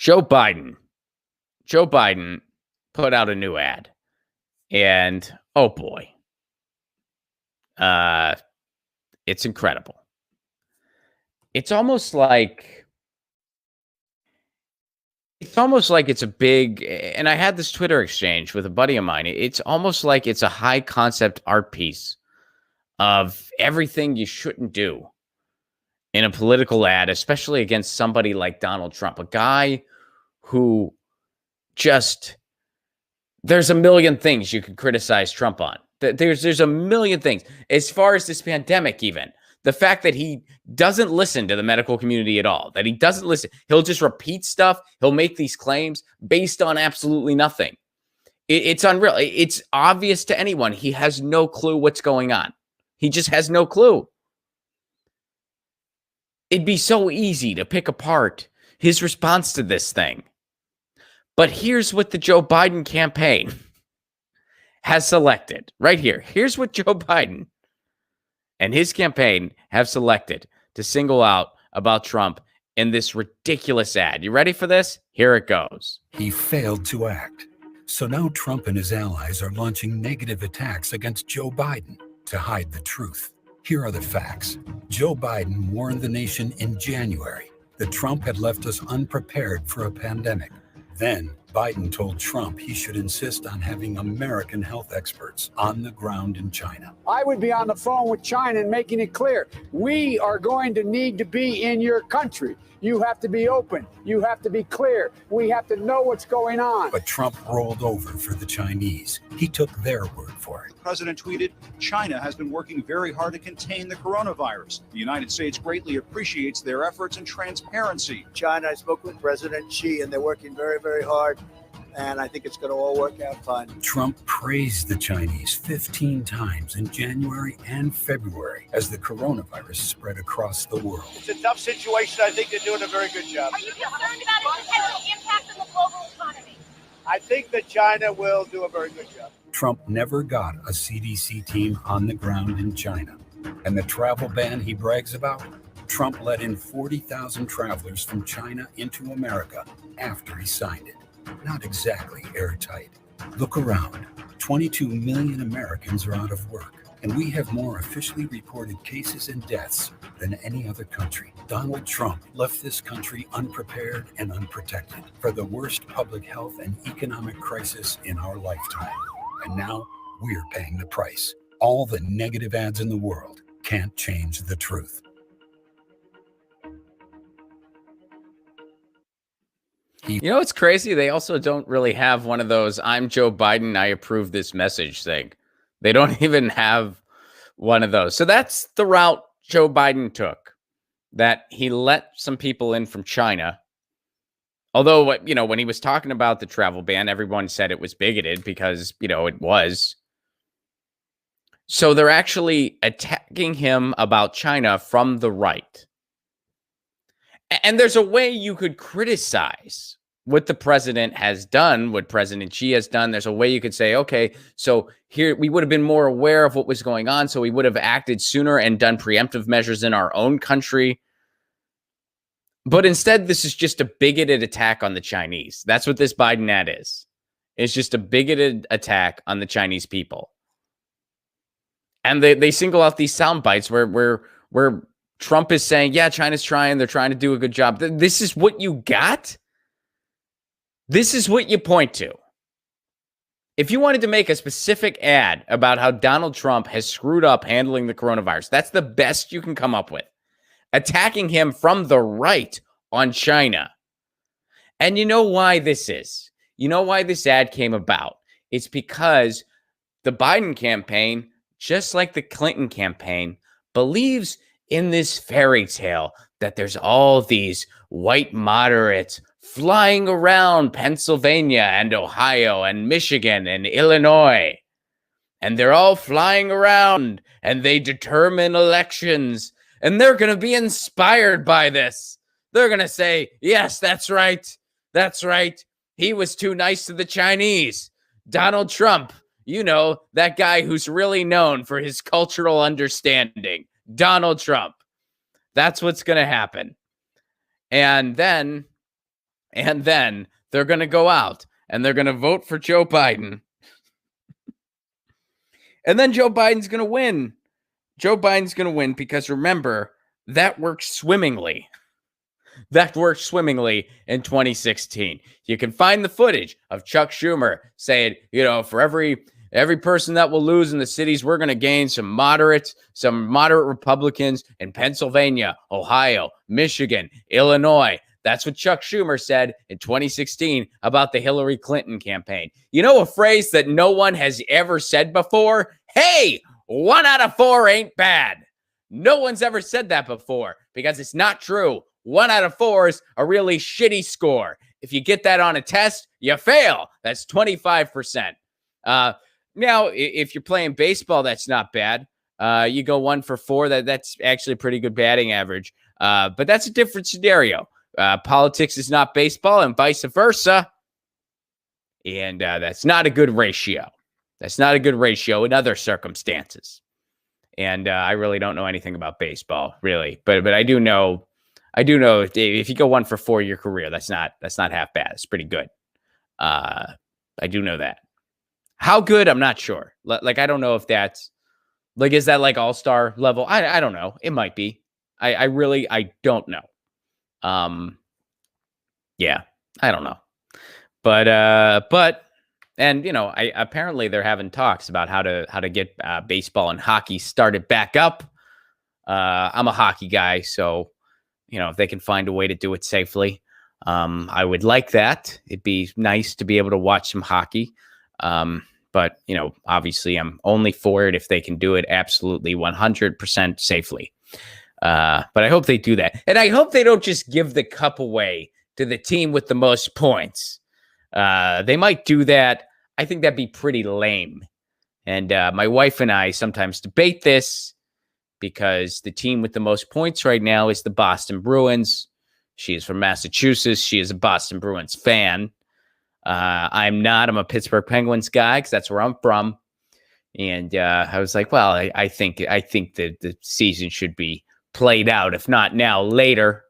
Joe Biden. Joe Biden put out a new ad, and oh boy, it's incredible. It's almost like it's a big, and I had this Twitter exchange with a buddy of mine. It's almost like it's a high concept art piece of everything you shouldn't do in a political ad, especially against somebody like Donald Trump, a guy who just, there's a million things you could criticize Trump on. There's a million things. As far as this pandemic, even the fact that he doesn't listen to the medical community at all, that he doesn't listen, he'll just repeat stuff. He'll make these claims based on absolutely nothing. It's unreal. It's obvious to anyone. He has no clue what's going on. He just has no clue. It'd be so easy to pick apart his response to this thing. But here's what the Joe Biden campaign has selected right here. Here's what Joe Biden and his campaign have selected to single out about Trump in this ridiculous ad. You ready for this? Here it goes. He failed to act. So now Trump and his allies are launching negative attacks against Joe Biden to hide the truth. Here are the facts. Joe Biden warned the nation in January that Trump had left us unprepared for a pandemic. Then Biden told Trump he should insist on having American health experts on the ground in China. I would be on the phone with China and making it clear, we are going to need to be in your country. You have to be open. You have to be clear. We have to know what's going on. But Trump rolled over for the Chinese. He took their word for it. The president tweeted, China has been working very hard to contain the coronavirus. The United States greatly appreciates their efforts and transparency. China, I spoke with President Xi, and they're working very, very hard. And I think it's going to all work out fine. Trump praised the Chinese 15 times in January and February as the coronavirus spread across the world. It's a tough situation. I think they're doing a very good job. Are you concerned about its potential impact on the global economy? I think that China will do a very good job. Trump never got a CDC team on the ground in China. And the travel ban he brags about? Trump let in 40,000 travelers from China into America after he signed it. Not exactly airtight. Look around. 22 million Americans are out of work, and we have more officially reported cases and deaths than any other country. Donald Trump left this country unprepared and unprotected for the worst public health and economic crisis in our lifetime. And now we're paying the price. All the negative ads in the world can't change the truth. You know what's crazy? They also don't really have one of those I'm Joe Biden, I approve this message thing. They don't even have one of those. So that's the route Joe Biden took, that he let some people in from China. Although, you know, when he was talking about the travel ban, everyone said it was bigoted because, you know, it was. So they're actually attacking him about China from the right. And there's a way you could criticize what the president has done, what President Xi has done. There's a way you could say, okay, so here we would have been more aware of what was going on, so we would have acted sooner and done preemptive measures in our own country. But instead, this is just a bigoted attack on the Chinese. That's what this Biden ad is. It's just a bigoted attack on the Chinese people. And they single out these sound bites where Trump is saying, yeah, China's trying. They're trying to do a good job. This is what you got? This is what you point to. If you wanted to make a specific ad about how Donald Trump has screwed up handling the coronavirus, that's the best you can come up with. Attacking him from the right on China. And you know why this is? You know why this ad came about? It's because the Biden campaign, just like the Clinton campaign, believes in this fairy tale that there's all these white moderates flying around Pennsylvania and Ohio and Michigan and Illinois. And they're all flying around and they determine elections. And they're going to be inspired by this. They're going to say, yes, that's right. That's right. He was too nice to the Chinese. Donald Trump, you know, that guy who's really known for his cultural understanding. Donald Trump. That's what's going to happen. And then And then they're going to go out and they're going to vote for Joe Biden. And then Joe Biden's going to win. Joe Biden's going to win because remember, that worked swimmingly. That worked swimmingly in 2016. You can find the footage of Chuck Schumer saying, for every person that will lose in the cities, we're going to gain some moderate Republicans in Pennsylvania, Ohio, Michigan, Illinois. That's what Chuck Schumer said in 2016 about the Hillary Clinton campaign. You know a phrase that no one has ever said before? Hey, 1 out of 4 ain't bad. No one's ever said that before because it's not true. 1 out of 4 is a really shitty score. If you get that on a test, you fail. That's 25%. Now, if you're playing baseball, that's not bad. You go 1 for 4. That's actually a pretty good batting average. But that's a different scenario. Politics is not baseball and vice versa. And that's not a good ratio. That's not a good ratio in other circumstances. And I really don't know anything about baseball, really. But I do know if you go 1 for 4 your career, that's not half bad. It's pretty good. I do know that. How good? I'm not sure. Like, I don't know if that's like, is that like all-star level? I don't know. It might be. I don't know. Yeah, I don't know. But apparently they're having talks about how to get baseball and hockey started back up. I'm a hockey guy, so if they can find a way to do it safely, I would like that. It'd be nice to be able to watch some hockey. But obviously I'm only for it if they can do it absolutely 100% safely. But I hope they do that. And I hope they don't just give the cup away to the team with the most points. They might do that. I think that'd be pretty lame. And my wife and I sometimes debate this because the team with the most points right now is the Boston Bruins. She is from Massachusetts. She is a Boston Bruins fan. I'm not. I'm a Pittsburgh Penguins guy because that's where I'm from. And I was like, well, I think that the season should be played out, if not now, later.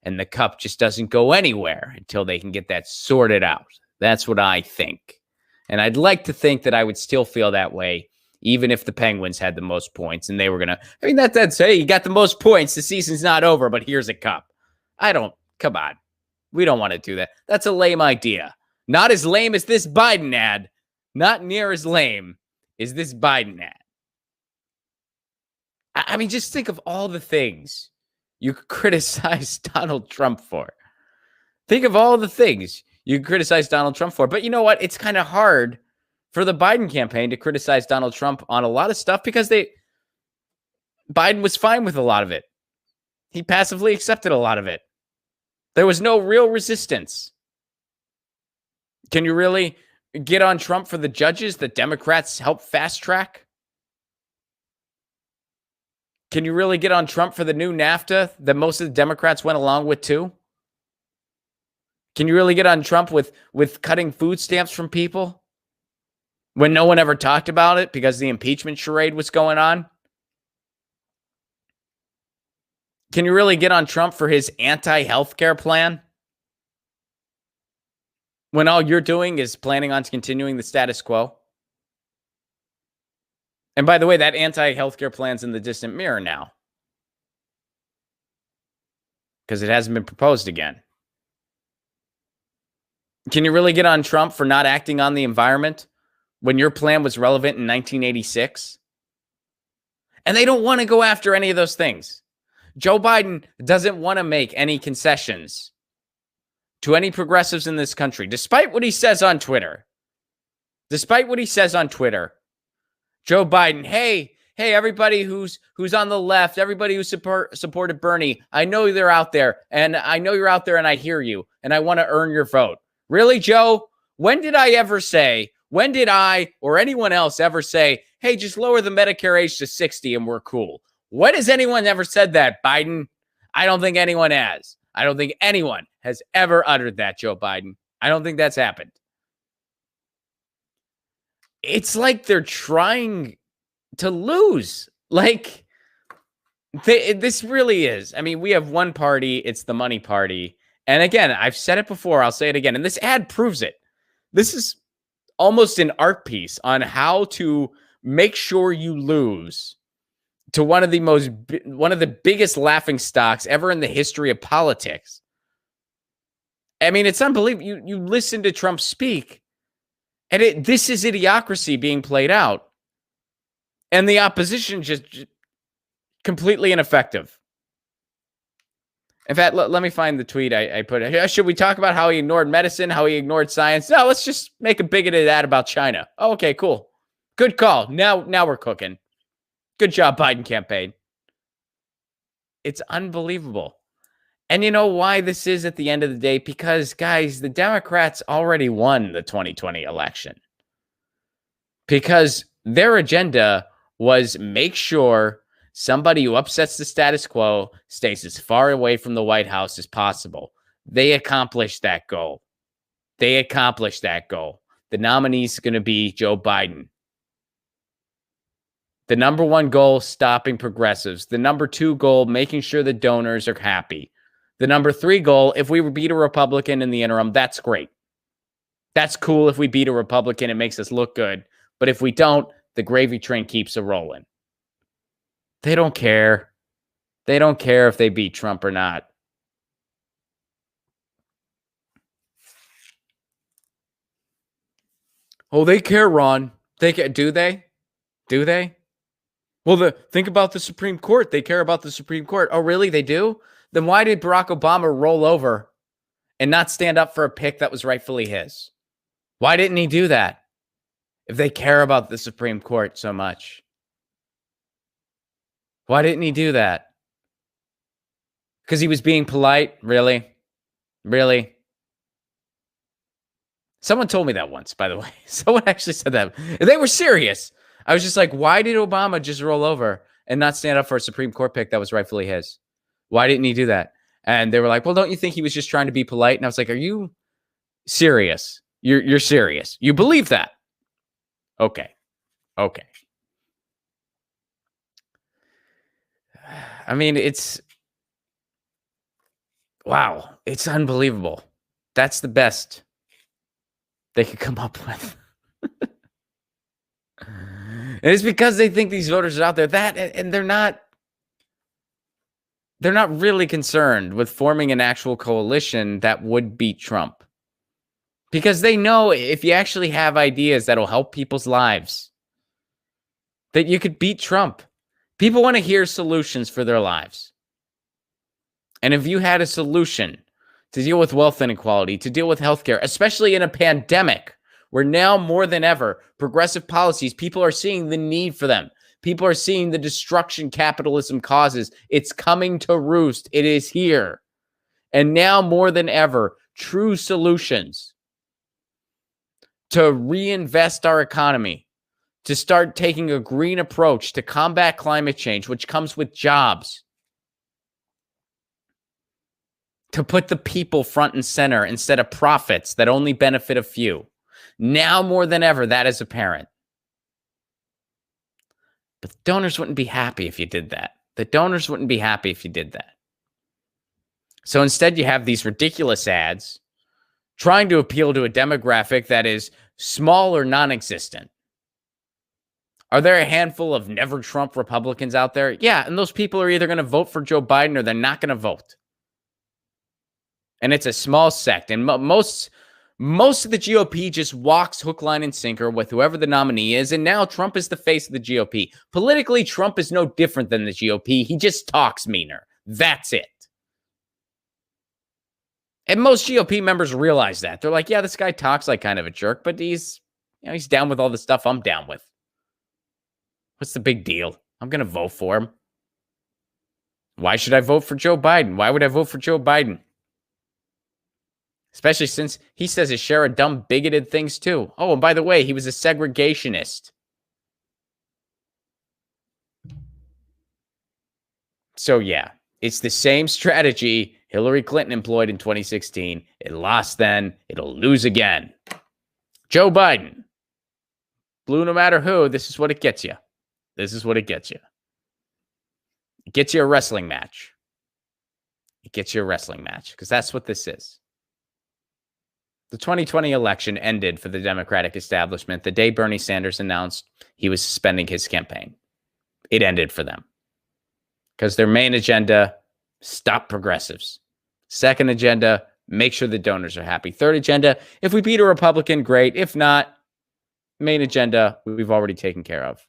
And the cup just doesn't go anywhere until they can get that sorted out. That's what I think. And I'd like to think that I would still feel that way, even if the Penguins had the most points and they were going to, that's, hey, you got the most points. The season's not over, but here's a cup. Come on. We don't want to do that. That's a lame idea. Not as lame as this Biden ad. Not near as lame as this Biden ad. I mean, just think of all the things you could criticize Donald Trump for. Think of all the things you could criticize Donald Trump for. But you know what? It's kind of hard for the Biden campaign to criticize Donald Trump on a lot of stuff because Biden was fine with a lot of it. He passively accepted a lot of it. There was no real resistance. Can you really get on Trump for the judges that Democrats helped fast track? Can you really get on Trump for the new NAFTA that most of the Democrats went along with too? Can you really get on Trump with cutting food stamps from people when no one ever talked about it because the impeachment charade was going on? Can you really get on Trump for his anti-healthcare plan when all you're doing is planning on continuing the status quo? And by the way, that anti-healthcare plan's in the distant mirror now because it hasn't been proposed again. Can you really get on Trump for not acting on the environment when your plan was relevant in 1986? And they don't want to go after any of those things. Joe Biden doesn't want to make any concessions to any progressives in this country, despite what he says on Twitter. Joe Biden, hey, everybody who's on the left, everybody who supported Bernie, I know they're out there, and I know you're out there, and I hear you, and I want to earn your vote. Really, Joe? When did I or anyone else ever say, hey, just lower the Medicare age to 60 and we're cool? When has anyone ever said that, Biden? I don't think anyone has. I don't think anyone has ever uttered that, Joe Biden. I don't think that's happened. It's like they're trying to lose. This really is. I mean, we have one party. It's the money party. And again, I've said it before, I'll say it again, and this ad proves it. This is almost an art piece on how to make sure you lose to one of the biggest laughing stocks ever in the history of politics. I mean, it's unbelievable. You listen to Trump speak, and this is idiocracy being played out. And the opposition just completely ineffective. In fact, let me find the tweet I put. Should we talk about how he ignored medicine, how he ignored science? No, let's just make a bigoted ad about China. Oh, okay, cool. Good call. Now we're cooking. Good job, Biden campaign. It's unbelievable. And you know why this is at the end of the day? Because, guys, the Democrats already won the 2020 election. Because their agenda was make sure somebody who upsets the status quo stays as far away from the White House as possible. They accomplished that goal. The nominee is going to be Joe Biden. The number one goal, stopping progressives. The number two goal, making sure the donors are happy. The number three goal, if we beat a Republican in the interim, that's great. That's cool if we beat a Republican. It makes us look good. But if we don't, the gravy train keeps a-rolling. They don't care. They don't care if they beat Trump or not. Oh, they care, Ron. They care. Do they? Do they? Well, think about the Supreme Court. They care about the Supreme Court. Oh, really? They do? Then why did Barack Obama roll over and not stand up for a pick that was rightfully his? Why didn't he do that? If they care about the Supreme Court so much. Why didn't he do that? Because he was being polite? Really? Really? Someone told me that once, by the way. Someone actually said that. They were serious. I was just like, why did Obama just roll over and not stand up for a Supreme Court pick that was rightfully his? Why didn't he do that? And they were like, well, don't you think he was just trying to be polite? And I was like, are you serious? You're serious. You believe that? Okay. I mean, wow. It's unbelievable. That's the best they could come up with. And it's because they think these voters are out there and they're not really concerned with forming an actual coalition that would beat Trump. Because they know if you actually have ideas that'll help people's lives, that you could beat Trump. People want to hear solutions for their lives. And if you had a solution to deal with wealth inequality, to deal with healthcare, especially in a pandemic, where now more than ever, progressive policies, people are seeing the need for them. People are seeing the destruction capitalism causes. It's coming to roost. It is here. And now more than ever, true solutions to reinvest our economy, to start taking a green approach to combat climate change, which comes with jobs, to put the people front and center instead of profits that only benefit a few. Now more than ever, that is apparent. But the donors wouldn't be happy if you did that. So instead, you have these ridiculous ads trying to appeal to a demographic that is small or non-existent. Are there a handful of never Trump Republicans out there? Yeah, and those people are either going to vote for Joe Biden or they're not going to vote. And it's a small sect. And most of the GOP just walks hook, line, and sinker with whoever the nominee is. And now Trump is the face of the GOP. Politically, Trump is no different than the GOP. He just talks meaner. That's it. And most GOP members realize that. They're like, yeah, this guy talks like kind of a jerk, but he's down with all the stuff I'm down with. What's the big deal? I'm going to vote for him. Why should I vote for Joe Biden? Why would I vote for Joe Biden? Especially since he says his share of dumb, bigoted things too. Oh, and by the way, he was a segregationist. So yeah, it's the same strategy Hillary Clinton employed in 2016. It lost then. It'll lose again. Joe Biden. Blue no matter who, this is what it gets you. It gets you a wrestling match. it gets you a wrestling match, because that's what this is. The 2020 election ended for the Democratic establishment the day Bernie Sanders announced he was suspending his campaign. It ended for them because their main agenda, stop progressives. Second agenda, make sure the donors are happy. Third agenda, if we beat a Republican, great. If not, main agenda, we've already taken care of.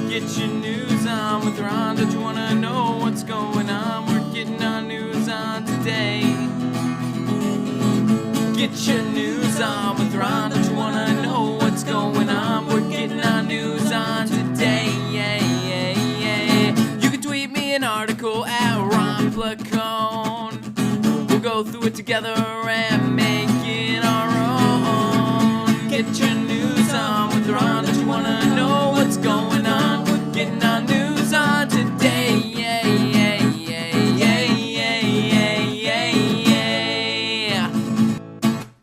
Get your news on with Ron. Don't you want to know what's going on? We're getting our news on today. Get your news on with Ron. Don't you want to know what's going on? We're getting our news on today. You can tweet me an article at Ron Placone. We'll go through it together and make it our own. Get your news on